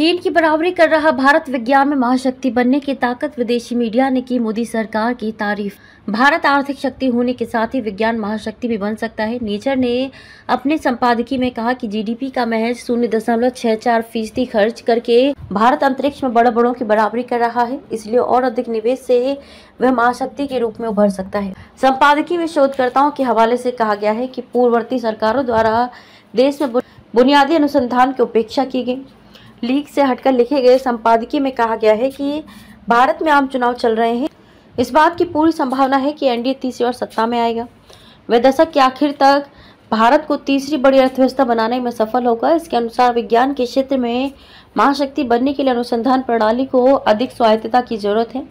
चीन की बराबरी कर रहा भारत विज्ञान में महाशक्ति बनने की ताकत। विदेशी मीडिया ने की मोदी सरकार की तारीफ। भारत आर्थिक शक्ति होने के साथ ही विज्ञान महाशक्ति भी बन सकता है। नेचर ने अपने संपादकीय में कहा कि जीडीपी का महज 0.64% खर्च करके भारत अंतरिक्ष में बड़ों की बराबरी कर रहा है, इसलिए और अधिक निवेश से वह महाशक्ति के रूप में उभर सकता है। संपादकीय में शोधकर्ताओं के हवाले से कहा गया है कि पूर्ववर्ती सरकारों द्वारा देश में बुनियादी अनुसंधान की उपेक्षा की गई। लीक से हटकर लिखे गए संपादकीय में कहा गया है कि भारत में आम चुनाव चल रहे हैं। इस बात की पूरी संभावना है कि एनडीए तीसरी बार सत्ता में आएगा। वह दशक के आखिर तक भारत को तीसरी बड़ी अर्थव्यवस्था बनाने में सफल होगा। इसके अनुसार विज्ञान के क्षेत्र में महाशक्ति बनने के लिए अनुसंधान प्रणाली को अधिक स्वायत्तता की जरूरत है।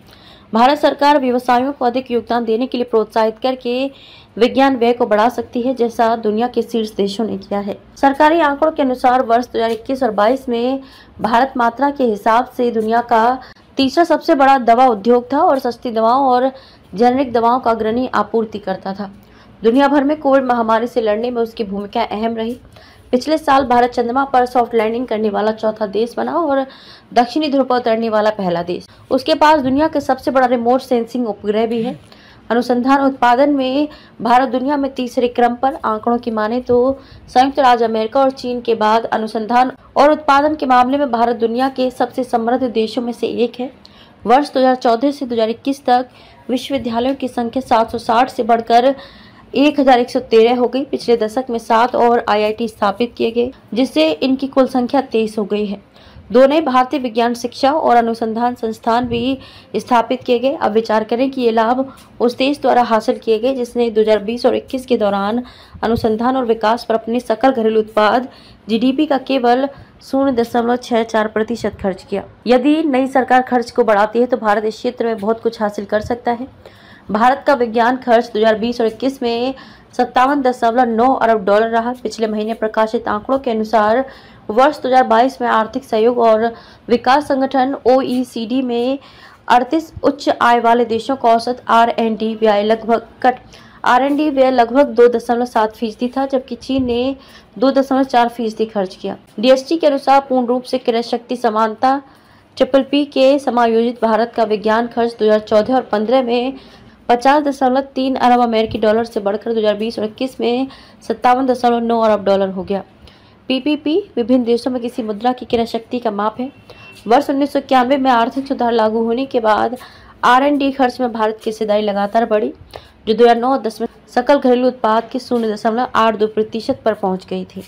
भारत सरकार व्यवसायों को अधिक योगदान देने के लिए प्रोत्साहित करके विज्ञान व्यय को बढ़ा सकती है, जैसा दुनिया के शीर्ष देशों ने किया है। सरकारी आंकड़ों के अनुसार वर्ष 2021 और 22 में भारत मात्रा के हिसाब से दुनिया का तीसरा सबसे बड़ा दवा उद्योग था और सस्ती दवाओं और जेनेरिक दवाओं का अग्रणी आपूर्तिकर्ता था। दुनिया भर में कोविड महामारी से लड़ने में उसकी भूमिका अहम रही। पिछले साल भारत चंद्रमा पर सॉफ्ट लैंडिंग करने वाला चौथा देश बना और दक्षिणी ध्रुव पर उतरने वाला पहला देश। उसके पास दुनिया के सबसे बड़ा रिमोट सेंसिंग उपग्रह भी है। अनुसंधान उत्पादन में भारत दुनिया में तीसरे क्रम पर। आंकड़ों की माने तो संयुक्त राज्य अमेरिका और चीन के बाद अनुसंधान और उत्पादन के मामले में भारत दुनिया के सबसे समृद्ध देशों में से एक है। वर्ष 2014 से 2021 तक विश्वविद्यालयों की संख्या 760 से बढ़कर 1113 हो गई। पिछले दशक में 7 और आईआईटी स्थापित किए गए, जिससे इनकी कुल संख्या 23 हो गई है। 2 नए भारतीय विज्ञान शिक्षा और अनुसंधान संस्थान भी स्थापित किए गए। अब विचार करें कि ये लाभ उस देश द्वारा हासिल किए गए जिसने 2020 और 21 के दौरान अनुसंधान और विकास पर अपने सकल घरेलू उत्पाद जीडीपी का केवल 0.64% खर्च किया। यदि नई सरकार खर्च को बढ़ाती है तो भारत इस क्षेत्र में बहुत कुछ हासिल कर सकता है। भारत का विज्ञान खर्च 2020 और 21 में 57.9 अरब डॉलर रहा। पिछले महीने प्रकाशित आंकड़ों के अनुसार वर्ष 2022 में आर्थिक सहयोग और विकास संगठन OECD में 38 उच्च आय वाले देशों का औसत R&D व्यय लगभग 2.7% था, जबकि चीन ने 2.4% खर्च किया। DST के अनुसार पूर्ण रूप से क्रय शक्ति समानता PPP के समायोजित भारत का विज्ञान खर्च 2014 और 15 में 50.3 अरब अमेरिकी डॉलर से बढ़कर 2020 और 21 में 57.9 अरब डॉलर हो गया। PPP विभिन्न देशों में किसी मुद्रा की क्रय शक्ति का माप है। वर्ष 1991 में आर्थिक सुधार लागू होने के बाद R&D खर्च में भारत की हिस्सेदारी लगातार बढ़ी, जो 2009-10 में सकल घरेलू उत्पाद के 0.82% पर पहुंच गई थी।